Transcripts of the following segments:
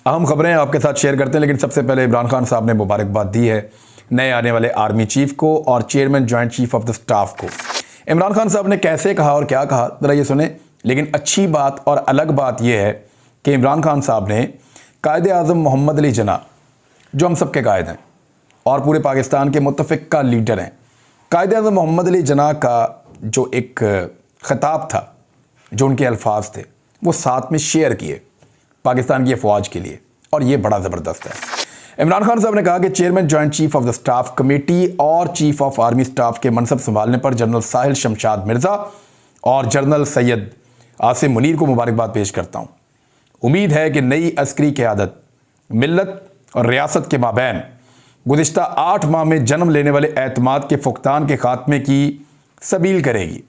अहम खबरें आपके साथ शेयर करते हैं, लेकिन सबसे पहले इमरान खान साहब ने मुबारकबाद दी है नए आने वाले आर्मी चीफ को और chairman joint chief of the staff को। इमरान खान साहब ने कैसे कहा और क्या कहा ज़रा ये सुने। लेकिन अच्छी बात और अलग बात यह है कि इमरान खान साहब ने कायदे आज़म मोहम्मद अली जिन्ना, जो हम सबके कायद हैं और पूरे पाकिस्तान के मुत्तफ़िक़ का लीडर हैं, कायदे आज़म मोहम्मद अली जिन्ना का जो एक ख़िताब था, जो उनके अल्फाज थे, वो साथ में शेयर किए पाकिस्तान की अफवाज के लिए, और ये बड़ा ज़बरदस्त है। इमरान खान साहब ने कहा कि chairman joint chief of the staff committee और चीफ ऑफ आर्मी स्टाफ के मनसब संभालने पर जनरल साहिल शमशाद मिर्ज़ा और जनरल सैयद आसिम मुनीर को मुबारकबाद पेश करता हूँ। उम्मीद है कि नई अस्करी क़यादत मिल्लत और रियासत के माबैन गुज़िश्ता 8 माह में जन्म लेने वाले एतमाद के फुकतान के ख़ात्मे की सबील करेगी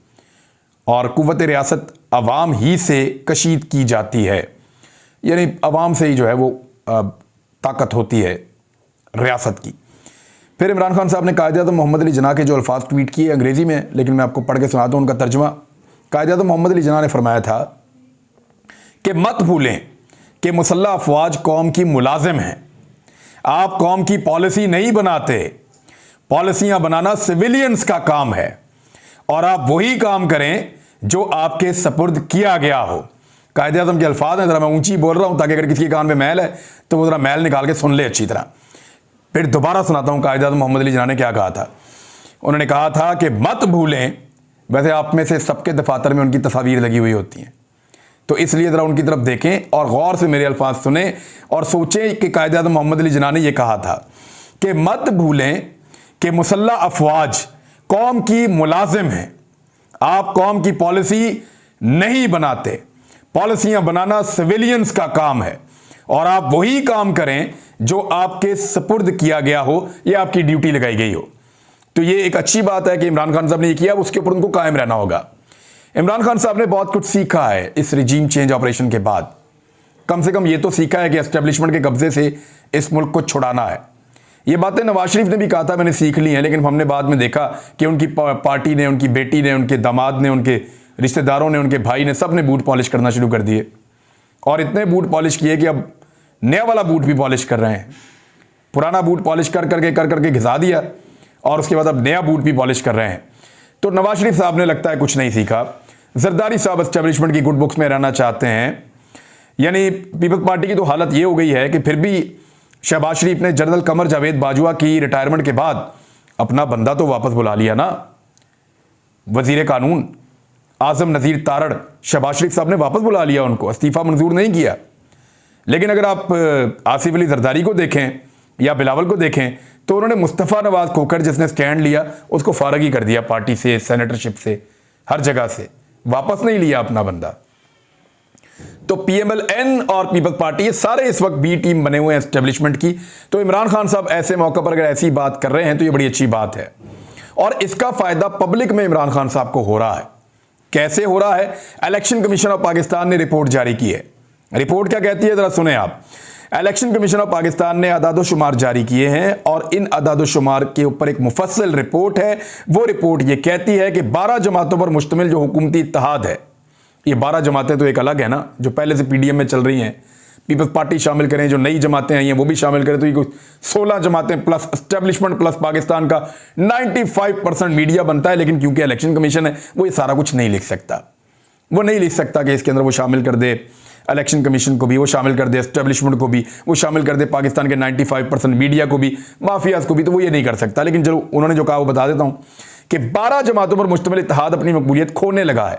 और कुव्वत रियासत अवाम ही से कशीद की जाती है, यानी अवाम से ही जो है वो ताकत होती है रियासत की। फिर इमरान खान साहब ने कायदे आज़म मोहम्मद अली जिन्ना के जो अल्फाज ट्वीट किए अंग्रेज़ी में, लेकिन मैं आपको पढ़ के सुनाता हूँ उनका तर्जुमा। कायदे आज़म मोहम्मद अली जिन्ना ने फरमाया था कि मत भूलें कि मुसल्लह अफवाज कौम की मुलाजिम हैं। आप कौम की पॉलिसी नहीं बनाते, पॉलिसियाँ बनाना सिविलियंस का काम है और आप वही काम करें जो आपके सपुर्द किया गया हो। कायदे आज़म के अल्फाज हैं, ज़रा मैं ऊंची बोल रहा हूं ताकि अगर किसी के कान में मैल है तो वो ज़रा मैल निकाल के सुन ले अच्छी तरह। फिर दोबारा सुनाता हूं कायदे आज़म मोहम्मद अली जिन्ना ने क्या कहा था। उन्होंने कहा था कि मत भूलें, वैसे आप में से सबके दफातर में उनकी तस्वीर लगी हुई होती हैं, तो इसलिए ज़रा उनकी तरफ देखें और गौर से मेरे अल्फाज सुने और सोचें कि कायदे आज़म मोहम्मद अली जिन्ना ने यह कहा था कि मत भूलें कि मुसल्लह अफवाज कौम की मुलाजिम हैं। आप कौम की पॉलिसी नहीं बनाते, पॉलिसियां बनाना सिविलियंस का काम है और आप वही काम करें जो आपके सपुर्द किया गया हो या आपकी ड्यूटी लगाई गई हो। तो ये एक अच्छी बात है कि इमरान खान साहब ने ये किया, उसके ऊपर उनको कायम रहना होगा। इमरान खान साहब ने बहुत कुछ सीखा है इस रिजीम चेंज ऑपरेशन के बाद। कम से कम ये तो सीखा है कि एस्टेब्लिशमेंट के कब्जे से इस मुल्क को छुड़ाना है। ये बातें नवाज शरीफ ने भी कहा था, मैंने सीख ली हैं, लेकिन हमने बाद में देखा कि उनकी पार्टी ने, उनकी बेटी ने, उनके दामाद ने, उनके रिश्तेदारों ने, उनके भाई ने, सब ने बूट पॉलिश करना शुरू कर दिए और इतने बूट पॉलिश किए कि अब नया वाला बूट भी पॉलिश कर रहे हैं। पुराना बूट पॉलिश कर करके घिसा दिया और उसके बाद अब नया बूट भी पॉलिश कर रहे हैं। तो नवाज शरीफ साहब ने लगता है कुछ नहीं सीखा। जरदारी साहब एस्टेब्लिशमेंट की गुड बुक्स में रहना चाहते हैं, यानी पीपल्स पार्टी की तो हालत ये हो गई है कि फिर भी शहबाज शरीफ ने जनरल कमर जावेद बाजवा की रिटायरमेंट के बाद अपना बंदा तो वापस बुला लिया ना। वजीर कानून आजम नज़ीर तारड़ शहबाज शरीफ साहब ने वापस बुला लिया उनको, इस्तीफ़ा मंजूर नहीं किया। लेकिन अगर आप आसिफ अली जरदारी को देखें या बिलावल को देखें तो उन्होंने मुस्तफ़ा नवाज खोकर जिसने स्टैंड लिया उसको फारग ही कर दिया पार्टी से, सेनेटरशिप से, हर जगह से, वापस नहीं लिया अपना बंदा। तो पीएमएलएन और पीपल्स पार्टी ये सारे इस वक्त बी टीम बने हुए हैं एस्टेब्लिशमेंट की। तो इमरान खान साहब ऐसे मौके पर अगर ऐसी बात कर रहे हैं तो ये बड़ी अच्छी बात है और इसका फायदा पब्लिक में इमरान खान साहब को हो रहा है। कैसे हो रहा है? इलेक्शन कमीशन ऑफ पाकिस्तान ने रिपोर्ट जारी की है। रिपोर्ट क्या कहती है जरा सुने आप। इलेक्शन कमीशन ऑफ पाकिस्तान ने अदाद-ओ-शुमार जारी किए हैं और इन अदाद-ओ-शुमार के ऊपर एक मुफस्सल रिपोर्ट है। वो रिपोर्ट ये कहती है कि 12 जमातों पर मुश्तमिल जो हुकूमती इत्तेहाद है, ये 12 जमातें तो एक अलग है ना, जो पहले से पीडीएम में चल रही हैं, पीपल्स पार्टी शामिल करें, जो नई जमातें आई हैं वो भी शामिल करें, तो ये 16 जमातें प्लस एस्टेब्लिशमेंट प्लस पाकिस्तान का 95% मीडिया बनता है। लेकिन क्योंकि इलेक्शन कमीशन है वो ये सारा कुछ नहीं लिख सकता। वो नहीं लिख सकता कि इसके अंदर वो शामिल कर दे इलेक्शन कमीशन को भी, वो शामिल कर दे एस्टेब्लिशमेंट को भी, वो शामिल कर दे पाकिस्तान के 95% मीडिया को भी, माफियाज को भी, तो वो ये नहीं कर सकता। लेकिन जो उन्होंने जो कहा वो बता देता हूँ कि 12 जमातों पर मुश्तमिल इत्तेहाद अपनी मकबूलियत खोने लगा है,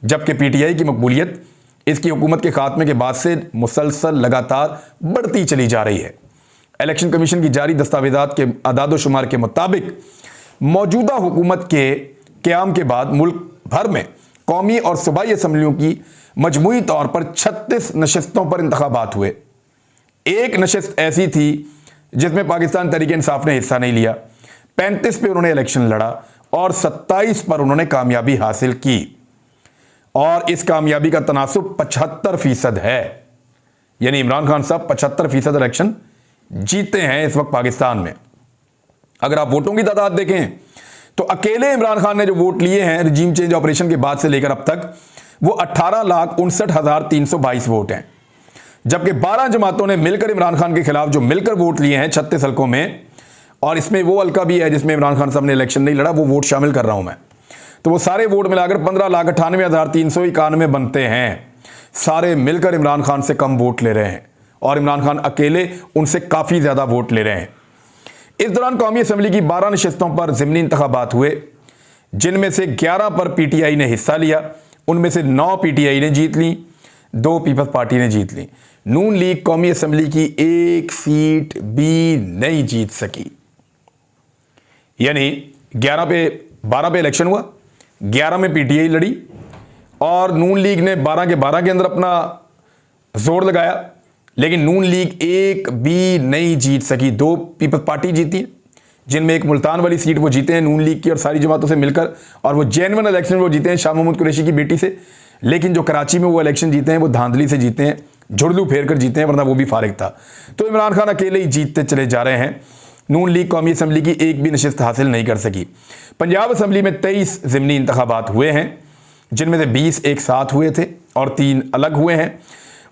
जबकि पीटीआई की मकबूलियत इसकी हुकूमत के खात्मे के बाद से मुसलसल लगातार बढ़ती चली जा रही है। इलेक्शन कमीशन की जारी दस्तावेजात के अदाद-ओ-शुमार के मुताबिक मौजूदा हुकूमत के क़याम के बाद मुल्क भर में कौमी और सूबाई असम्बलियों की मजमूई तौर पर 36 नशस्तों पर इंतखाबात हुए। एक नशस्त ऐसी थी जिसमें पाकिस्तान तहरीक-ए-इंसाफ ने हिस्सा नहीं लिया। 35 पे उन्होंने इलेक्शन लड़ा और 27 पर उन्होंने कामयाबी हासिल की और इस कामयाबी का तनासुब 75% है। यानी इमरान खान साहब 75% इलेक्शन जीते हैं इस वक्त पाकिस्तान में। अगर आप वोटों की तादाद देखें तो अकेले इमरान खान ने जो वोट लिए हैं रिजीम चेंज ऑपरेशन के बाद से लेकर अब तक वो 18,59,322 वोट हैं। जबकि 12 जमातों ने मिलकर इमरान खान के खिलाफ जो मिलकर वोट लिए हैं 36 हल्कों में, और इसमें वो हल्का भी है जिसमें इमरान खान साहब ने इलेक्शन नहीं लड़ा, वो वोट शामिल कर रहा हूं मैं, तो वो सारे वोट मिलाकर 15,98,391 बनते हैं। सारे मिलकर इमरान खान से कम वोट ले रहे हैं और इमरान खान अकेले उनसे काफ़ी ज़्यादा वोट ले रहे हैं। इस दौरान कौमी असम्बली की 12 नशिस्तों पर ज़िमनी इंतखाबात हुए, जिनमें से 11 पर पीटीआई ने हिस्सा लिया। उनमें से 9 पीटीआई ने जीत ली, 2 पीपल्स पार्टी ने जीत ली। नून लीग कौमी असम्बली की एक सीट भी नहीं जीत सकी। यानी 12 पे इलेक्शन हुआ, 11 में पीटीआई लड़ी और नून लीग ने 12 के 12 के अंदर अपना जोर लगाया, लेकिन नून लीग एक भी नहीं जीत सकी। 2 पीपल्स पार्टी जीती है, जिनमें एक मुल्तान वाली सीट वो जीते हैं नून लीग की और सारी जमातों से मिलकर, और वो जेन्युइन इलेक्शन वो जीते हैं शाह महमूद कुरैशी की बेटी से। लेकिन जो कराची में वो इलेक्शन जीते हैं वो धांधली से जीते हैं, झुड़लू फेर कर जीते हैं, वरना वो भी फारिग था। तो इमरान खान अकेले ही जीतते चले जा रहे हैं। नून लीग कौमी असम्बली की एक भी नशिस्त हासिल नहीं कर सकी। पंजाब असम्बली में 23 ज़िमनी इंतखाबात हुए हैं, जिनमें से 20 एक साथ हुए थे और 3 अलग हुए हैं।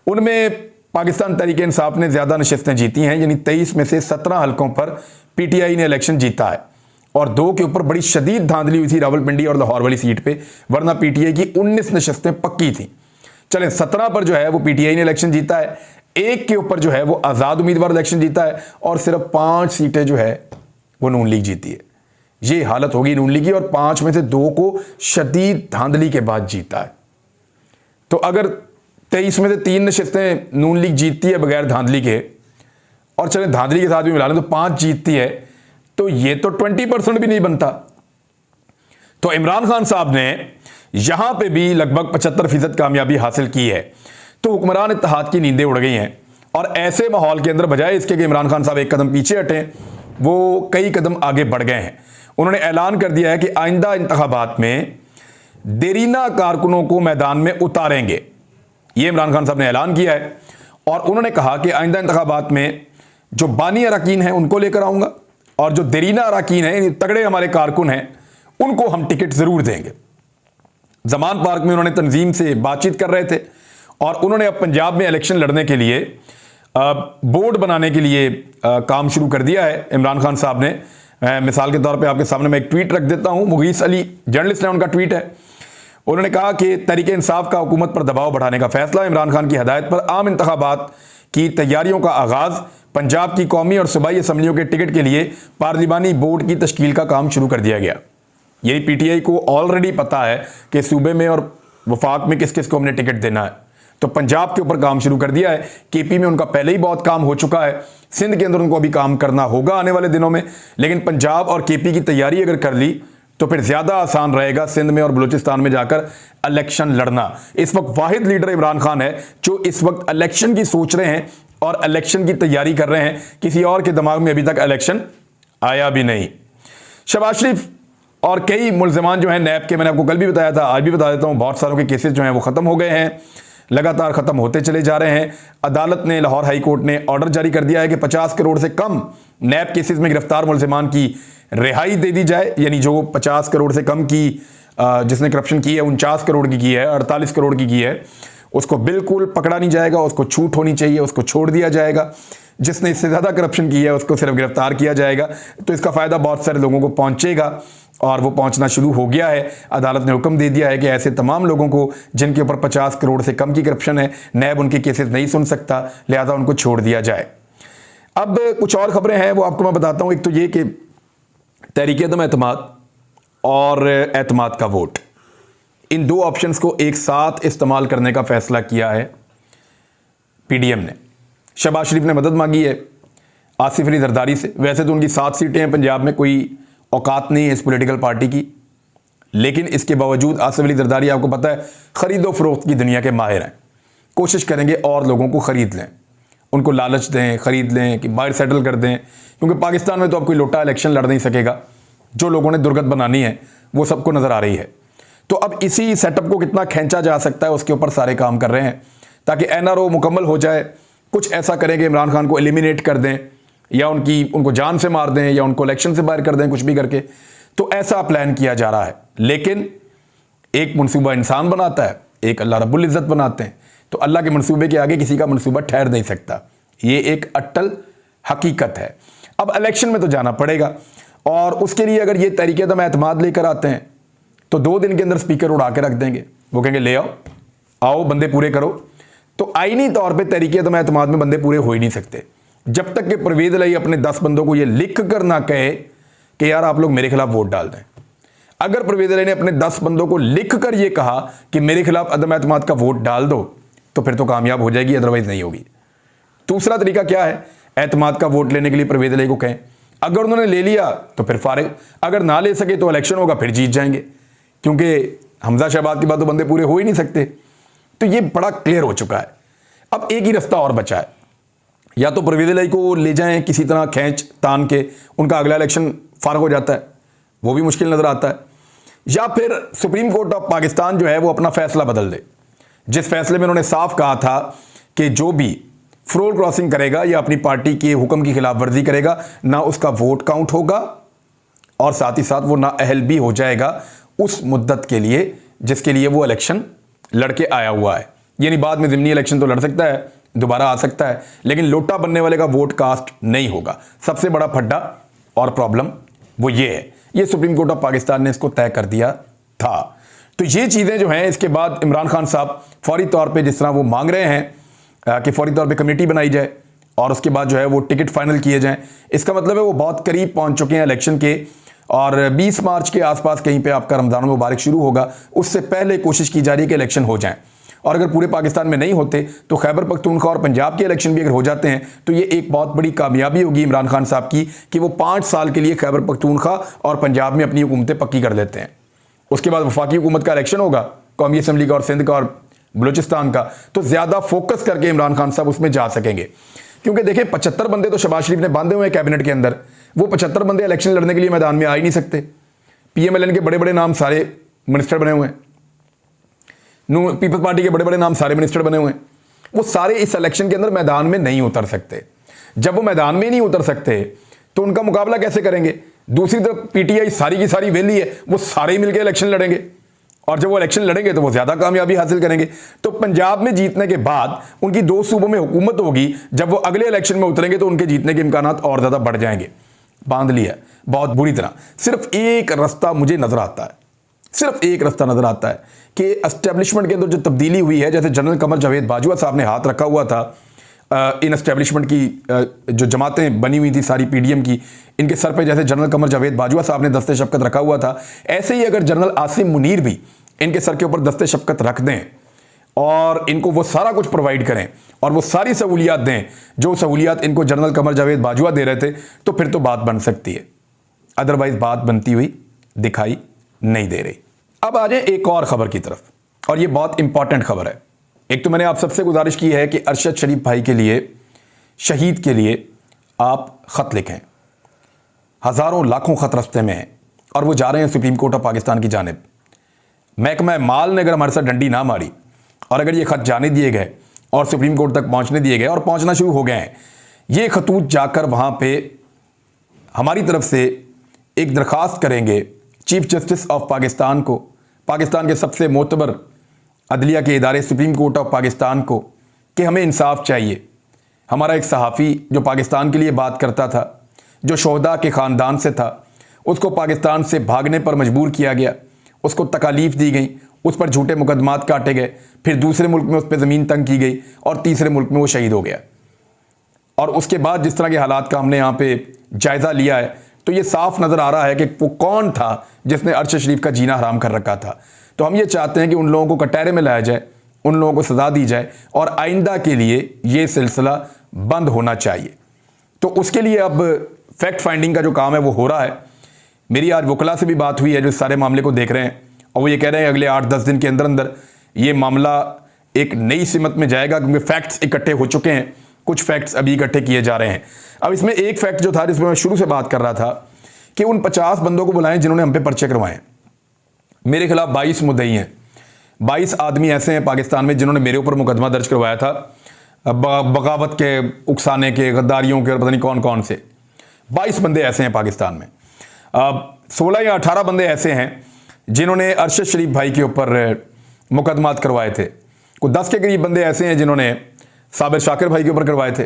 उनमें पाकिस्तान तहरीक इंसाफ ने ज़्यादा नशिस्तें जीती हैं, यानी 23 में से 17 हल्कों पर पीटीआई ने इलेक्शन जीता है और 2 के ऊपर बड़ी शदीद धांधली हुई थी रावलपिंडी और लाहौर वाली सीट पे, वरना पीटीआई की 19 नशिस्तें पक्की थी। चलें 17 पर जो है वो पीटीआई ने इलेक्शन जीता है, 1 के ऊपर जो है वो आज़ाद उम्मीदवार इलेक्शन जीता है और सिर्फ 5 सीटें जो है वो नून लीग जीती है। ये हालत होगी नून लीग की, और 5 में से 2 को शदीद धांधली के बाद जीता है। तो अगर 23 में से 3 नशिस्तें नून लीग जीतती है बगैर धांधली के, और चले धांधली के साथ भी मिला लें तो 5 जीतती है, तो ये तो 20% भी नहीं बनता। तो इमरान खान साहब ने यहां पे भी लगभग 75% कामयाबी हासिल की है। तो हुक्मरान इत्तेहाद की नींदें उड़ गई हैं, और ऐसे माहौल के अंदर बजाय इसके कि इमरान खान साहब एक कदम पीछे हटें, वो कई कदम आगे बढ़ गए हैं। उन्होंने ऐलान कर दिया है कि आइंदा इंतखाबात में देरीना कारकुनों को मैदान में उतारेंगे। ये इमरान खान साहब ने ऐलान किया है, और उन्होंने कहा कि आइंदा इंतखाबात में जो बानी अरकान हैं उनको लेकर आऊंगा, और जो देरीना अरकान हैं, तगड़े हमारे कारकुन हैं, उनको हम टिकट जरूर देंगे। जमान पार्क में उन्होंने तंजीम से बातचीत कर रहे थे, और उन्होंने अब पंजाब में इलेक्शन लड़ने के लिए बोर्ड बनाने के लिए काम शुरू कर दिया है इमरान खान साहब ने। मिसाल के तौर पे आपके सामने मैं एक ट्वीट रख देता हूं, मुगीस अली जर्नलिस्ट है, उनका ट्वीट है। उन्होंने कहा कि तहरीक इंसाफ का हुकूमत पर दबाव बढ़ाने का फैसला, इमरान खान की हदायत पर आम इंतखाबात की तैयारियों का आगाज़, पंजाब की कौमी और सूबाई असम्बलियों के टिकट के लिए पार्लिमानी बोर्ड की तश्कील का काम शुरू कर दिया गया। यही पीटीआई को ऑलरेडी पता है कि सूबे में और वफाक में किस किस को हमने टिकट देना है, तो पंजाब के ऊपर काम शुरू कर दिया है। केपी में उनका पहले ही बहुत काम हो चुका है, सिंध के अंदर उनको अभी काम करना होगा आने वाले दिनों में, लेकिन पंजाब और केपी की तैयारी अगर कर ली तो फिर ज़्यादा आसान रहेगा सिंध में और बलूचिस्तान में जाकर इलेक्शन लड़ना। इस वक्त वाहिद लीडर इमरान खान है जो इस वक्त इलेक्शन की सोच रहे हैं और इलेक्शन की तैयारी कर रहे हैं। किसी और के दिमाग में अभी तक इलेक्शन आया भी नहीं। शहबाज शरीफ और कई मुल्ज़िमान जो हैं नैब के, मैंने आपको कल भी बताया था, आज भी बता देता हूँ, बहुत सारों के केसेस जो हैं वो ख़त्म हो गए हैं, लगातार ख़त्म होते चले जा रहे हैं। अदालत ने, लाहौर हाई कोर्ट ने ऑर्डर जारी कर दिया है कि 50 करोड़ से कम नैब केसेस में गिरफ्तार मुल्ज़िमान की रिहाई दे दी जाए। यानी जो 50 करोड़ से कम की जिसने करप्शन की है, 49 करोड़ की है, 48 करोड़ की है, उसको बिल्कुल पकड़ा नहीं जाएगा, उसको छूट होनी चाहिए, उसको छोड़ दिया जाएगा। जिसने इससे ज़्यादा करप्शन की है उसको सिर्फ गिरफ्तार किया जाएगा। तो इसका फ़ायदा बहुत सारे लोगों को पहुँचेगा, और वो पहुंचना शुरू हो गया है। अदालत ने हुक्म दे दिया है कि ऐसे तमाम लोगों को जिनके ऊपर 50 करोड़ से कम की करप्शन है, नैब उनके केसेस नहीं सुन सकता, लिहाजा उनको छोड़ दिया जाए। अब कुछ और खबरें हैं वो आपको मैं बताता हूं। एक तो ये कि तहरीक अदम एतमाद और एतमाद का वोट, इन 2 ऑप्शंस को एक साथ इस्तेमाल करने का फैसला किया है पीडीएम ने। शहबाज शरीफ ने मदद मांगी है आसिफ अली जरदारी से। वैसे तो उनकी 7 सीटें हैं पंजाब में, कोई औकात नहीं है इस पॉलिटिकल पार्टी की, लेकिन इसके बावजूद आसिफ अली जरदारी आपको पता है ख़रीदो फरोख्त की दुनिया के माहिर हैं। कोशिश करेंगे और लोगों को ख़रीद लें, उनको लालच दें, ख़रीद लें कि बाहर सेटल कर दें, क्योंकि पाकिस्तान में तो अब कोई लोटा इलेक्शन लड़ नहीं सकेगा। जो लोगों ने दुर्गत बनानी है वो सबको नज़र आ रही है। तो अब इसी सेटअप को कितना खींचा जा सकता है उसके ऊपर सारे काम कर रहे हैं, ताकि एनआरओ मुकम्मल हो जाए। कुछ ऐसा करें कि इमरान खान को एलिमिनेट कर दें, या उनको जान से मार दें, या उनको इलेक्शन से बाहर कर दें, कुछ भी करके। तो ऐसा प्लान किया जा रहा है। लेकिन एक मनसूबा इंसान बनाता है, एक अल्लाह रब्बुल इज़्ज़त बनाते हैं। तो अल्लाह के मंसूबे के आगे किसी का मंसूबा ठहर नहीं सकता। ये एक अट्टल हकीकत है। अब इलेक्शन में तो जाना पड़ेगा और उसके लिए अगर ये तरीके दम एतमाद लेकर आते हैं तो 2 दिन के अंदर स्पीकर उड़ा के रख देंगे। वो कहेंगे ले आओ बंदे पूरे करो। तो आईनी तौर पे तरीके दम एतमाद में बंदे पूरे हो ही नहीं सकते जब तक कि परवेज़ इलाही अपने 10 बंदों को ये लिख कर ना कहे कि यार आप लोग मेरे खिलाफ वोट डाल दें। अगर परवेज़ इलाही ने अपने 10 बंदों को लिख कर ये कहा कि मेरे खिलाफ अदम एतमाद का वोट डाल दो तो फिर तो कामयाब हो जाएगी, अदरवाइज नहीं होगी। दूसरा तरीका क्या है, एतमाद का वोट लेने के लिए परवेज़ इलाही को कहें, अगर उन्होंने ले लिया तो फिर फारिग, अगर ना ले सके तो इलेक्शन होगा, फिर जीत जाएंगे, क्योंकि हमजा शहबाज के बाद तो बंदे पूरे हो ही नहीं सकते। तो ये बड़ा क्लियर हो चुका है। अब एक ही रास्ता और बचा है, या तो परवेज़ इलाही को ले जाएं किसी तरह खींच तान के, उनका अगला इलेक्शन फारग हो जाता है, वो भी मुश्किल नजर आता है, या फिर सुप्रीम कोर्ट ऑफ पाकिस्तान जो है वो अपना फैसला बदल दे, जिस फैसले में उन्होंने साफ कहा था कि जो भी फ्लोर क्रॉसिंग करेगा या अपनी पार्टी के हुक्म की खिलाफ वर्जी करेगा ना उसका वोट काउंट होगा और साथ ही साथ वो ना अहल भी हो जाएगा उस मुद्दत के लिए जिसके लिए वो इलेक्शन लड़के आया हुआ है। यानी बाद में ज़िमनी इलेक्शन तो लड़ सकता है, दोबारा आ सकता है, लेकिन लोटा बनने वाले का वोट कास्ट नहीं होगा। सबसे बड़ा फड्डा और प्रॉब्लम वो ये है, ये सुप्रीम कोर्ट ऑफ पाकिस्तान ने इसको तय कर दिया था। तो ये चीज़ें जो हैं, इसके बाद इमरान खान साहब फौरी तौर पे जिस तरह वो मांग रहे हैं कि फौरी तौर पे कमेटी बनाई जाए और उसके बाद जो है वो टिकट फाइनल किए जाएं, इसका मतलब है वो बहुत करीब पहुंच चुके हैं इलेक्शन के और 20 मार्च के आसपास कहीं पे आपका रमज़ान मुबारक शुरू होगा, उससे पहले कोशिश की जा रही है कि इलेक्शन हो जाएं। और अगर पूरे पाकिस्तान में नहीं होते तो खैबर पख्तूनख्वा और पंजाब के इलेक्शन भी अगर हो जाते हैं तो ये एक बहुत बड़ी कामयाबी होगी इमरान खान साहब की कि वो 5 साल के लिए खैबर पख्तूनख्वा और पंजाब में अपनी हुकूमतें पक्की कर लेते हैं। उसके बाद वफाकी हुकूमत का इलेक्शन होगा, कौमी असम्बली का और सिंध का और बलूचिस्तान का, तो ज़्यादा फोकस करके इमरान खान साहब उसमें जा सकेंगे। क्योंकि देखें 75 बंदे तो शहबाज शरीफ ने बांधे हुए हैं कैबिनेट के अंदर, वो 75 बंदे इलेक्शन लड़ने के लिए मैदान में आ ही नहीं सकते। PMLN के बड़े बड़े नाम सारे मिनिस्टर बने हुए हैं, पीपल्स पार्टी के बड़े बड़े नाम सारे मिनिस्टर बने हुए हैं, वो सारे इस इलेक्शन के अंदर मैदान में नहीं उतर सकते। जब वो मैदान में नहीं उतर सकते तो उनका मुकाबला कैसे करेंगे? दूसरी तरफ PTI सारी की सारी वेली है, वो सारे ही मिलकर इलेक्शन लड़ेंगे और जब वो इलेक्शन लड़ेंगे तो वो ज्यादा कामयाबी हासिल करेंगे। तो पंजाब में जीतने के बाद उनकी 2 सूबों में हुकूमत होगी, जब वो अगले इलेक्शन में उतरेंगे तो उनके जीतने के इम्कान और ज्यादा बढ़ जाएंगे। बांध लिया बहुत बुरी तरह। सिर्फ एक रास्ता मुझे नजर आता है, सिर्फ एक रास्ता नजर आता है कि एस्टेब्लिशमेंट के अंदर जो तब्दीली हुई है, जैसे जनरल कमर जावेद बाजवा साहब ने हाथ रखा हुआ था इन एस्टेब्लिशमेंट की जो जमातें बनी हुई थी सारी PDM की, इनके सर पे जैसे जनरल कमर जावेद बाजवा साहब ने दस्ते शफकत रखा हुआ था, ऐसे ही अगर जनरल आसिम मुनीर भी इनके सर के ऊपर दस्ते शफकत रख दें और इनको वो सारा कुछ प्रोवाइड करें और वो सारी सहूलियात दें जो सहूलियात इनको जनरल कमर जावेद बाजवा दे रहे थे, तो फिर तो बात बन सकती है। अदरवाइज बात बनती हुई दिखाई नहीं दे रही। अब आ जाए एक और खबर की तरफ, और ये बहुत इंपॉर्टेंट खबर है। एक तो मैंने आप सबसे गुजारिश की है कि अरशद शरीफ भाई के लिए, शहीद के लिए आप ख़त लिखें। हज़ारों लाखों ख़त रस्ते में हैं और वो जा रहे हैं सुप्रीम कोर्ट ऑफ पाकिस्तान की जानिब। महकमा माल ने अगर हमारे साथ डंडी ना मारी और अगर ये ख़त जाने दिए गए और सुप्रीम कोर्ट तक पहुंचने दिए गए और पहुंचना शुरू हो गए हैं, ये खतूत जाकर वहाँ पे हमारी तरफ से एक दरख्वास्त करेंगे चीफ जस्टिस ऑफ पाकिस्तान को, पाकिस्तान के सबसे मोतबर अदलिया के इदारे सुप्रीम कोर्ट ऑफ पाकिस्तान को, कि हमें इंसाफ चाहिए। हमारा एक सहाफ़ी जो पाकिस्तान के लिए बात करता था, जो शोहदा के ख़ानदान से था, उसको पाकिस्तान से भागने पर मजबूर किया गया, उसको तकालीफ दी गई, उस पर झूठे मुकदमात काटे गए, फिर दूसरे मुल्क में उस पर ज़मीन तंग की गई और तीसरे मुल्क में वो शहीद हो गया। और उसके बाद जिस तरह के हालात का हमने यहाँ पे जायज़ा लिया है, तो ये साफ नज़र आ रहा है कि वो कौन था जिसने अरशद शरीफ का जीना हराम कर रखा था। तो हम ये चाहते हैं कि उन लोगों को कटहरे में लाया जाए, उन लोगों को सज़ा दी जाए और आइंदा के लिए ये सिलसिला बंद होना चाहिए। तो उसके लिए अब फैक्ट फाइंडिंग का जो काम है वो हो रहा है। मेरी आज वकला से भी बात हुई है जो सारे मामले को देख रहे हैं, और वो ये कह रहे हैं अगले 8-10 दिन के अंदर अंदर ये मामला एक नई सिमत में जाएगा, क्योंकि फैक्ट्स इकट्ठे हो चुके हैं, कुछ फैक्ट्स अभी इकट्ठे किए जा रहे हैं। अब इसमें एक फैक्ट जो था जिसमें मैं शुरू से बात कर रहा था कि उन 50 बंदों को बुलाएं जिन्होंने हम पे पर्चे करवाए। मेरे खिलाफ 22 मुद्दई हैं, 22 आदमी ऐसे हैं पाकिस्तान में जिन्होंने मेरे ऊपर मुकदमा दर्ज करवाया था बगावत के, उकसाने के, गद्दारियों के और पता नहीं कौन कौन से। 22 बंदे ऐसे हैं पाकिस्तान में। 16 या 18 बंदे ऐसे हैं जिन्होंने अरशद शरीफ भाई के ऊपर मुकदमात करवाए थे। कोई 10 के करीब बंदे ऐसे हैं जिन्होंने साबिर शाकिर भाई के ऊपर करवाए थे,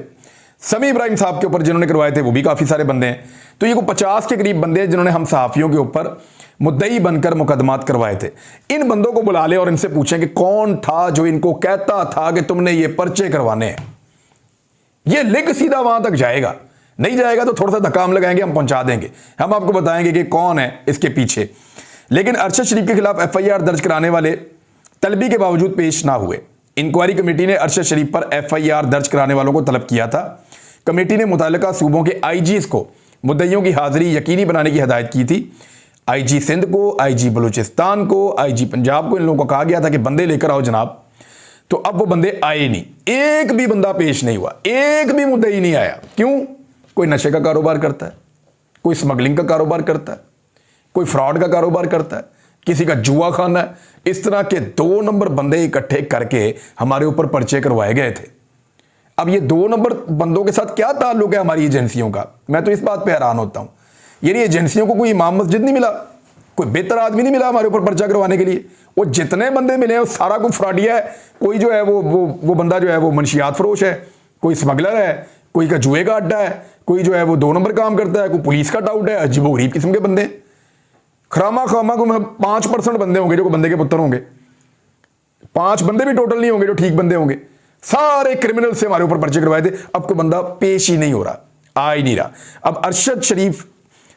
समी इब्राहिम साहब के ऊपर जिन्होंने करवाए थे वो भी काफ़ी सारे बंदे हैं। तो ये कोई 50 के करीब बंदे हैं जिन्होंने हम सहाफ़ियों के ऊपर मुद्दई बनकर मुकदमात करवाए थे। इन बंदों को बुला ले और इनसे पूछें कि कौन था जो इनको कहता था कि तुमने ये पर्चे करवाने हैं। ये लिंक सीधा वहां तक जाएगा, नहीं जाएगा तो थोड़ा सा धक्का हम लगाएंगे, हम पहुंचा देंगे, हम आपको बताएंगे कि कौन है इसके पीछे। लेकिन अरशद शरीफ के खिलाफ FIR दर्ज कराने वाले तलबी के बावजूद पेश ना हुए। इंक्वायरी कमेटी ने अरशद शरीफ पर FIR दर्ज कराने वालों को तलब किया था। कमेटी ने मुतालिका सूबों के IGs को मुद्दइयों की हाजिरी यकीनी बनाने की हदायत की थी। IG सिंध को, IG बलूचिस्तान को, IG पंजाब को इन लोगों को कहा गया था कि बंदे लेकर आओ जनाब। तो अब वो बंदे आए नहीं, एक भी बंदा पेश नहीं हुआ, एक भी मुद्दई नहीं आया। क्यों? कोई नशे का कारोबार करता है, कोई स्मगलिंग का कारोबार करता है, कोई फ्रॉड का कारोबार करता है, किसी का जुआ खाना है। इस तरह के 2 नंबर बंदे इकट्ठे करके हमारे ऊपर पर्चे करवाए गए थे। अब ये 2 नंबर बंदों के साथ क्या ताल्लुक है हमारी एजेंसियों का? मैं तो इस बात पे हैरान होता हूं। यानी एजेंसियों को कोई इमाम मस्जिद नहीं मिला, कोई बेहतर आदमी नहीं मिला हमारे ऊपर पर्चा करवाने के लिए। वो जितने बंदे मिले वो सारा कुछ फ्रॉडिया है। कोई जो है वो बंदा जो है वो मनशियात फरोश है, कोई स्मगलर है, कोई का जुए का अड्डा है, कोई जो है वो 2 नंबर काम करता है, कोई पुलिस का टाउट है। अजीबो गरीब किस्म के बंदे, खरामा खामा को 5% बंदे होंगे जो को बंदे के पुत्र होंगे, 5 बंदे भी टोटल नहीं होंगे जो ठीक बंदे होंगे। सारे क्रिमिनल से हमारे ऊपर पर्चे करवाए थे। अब कोई बंदा पेश ही नहीं हो रहा, आ ही नहीं रहा। अब अरशद शरीफ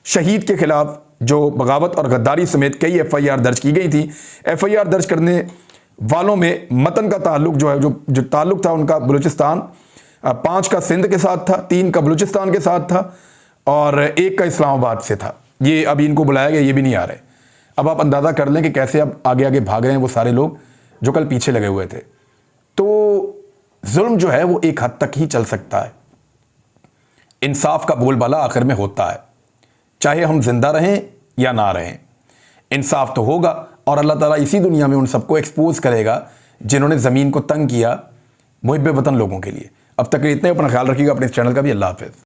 शहीद के खिलाफ जो बगावत और गद्दारी समेत कई FIR दर्ज की गई थी। FIR दर्ज करने वालों में मतन का ताल्लुक जो है जो ताल्लुक था उनका बलूचिस्तान, 5 का सिंध के साथ था, 3 का बलूचिस्तान के साथ था और 1 का इस्लामाबाद से था। ये अभी इनको बुलाया गया, ये भी नहीं आ रहे। अब आप अंदाज़ा कर लें कि कैसे अब आगे आगे भाग रहे हैं वो सारे लोग जो कल पीछे लगे हुए थे। तो जुल्म जो है वो एक हद तक ही चल सकता है, इंसाफ का बोलबाला आखिर में होता है। चाहे हम जिंदा रहें या ना रहें, इंसाफ तो होगा और अल्लाह ताला इसी दुनिया में उन सबको एक्सपोज करेगा जिन्होंने ज़मीन को तंग किया मुहिब्बे वतन लोगों के लिए। अब तक इतने, अपना ख्याल रखिएगा, अपने इस चैनल का भी। अल्लाह हाफ़िज़।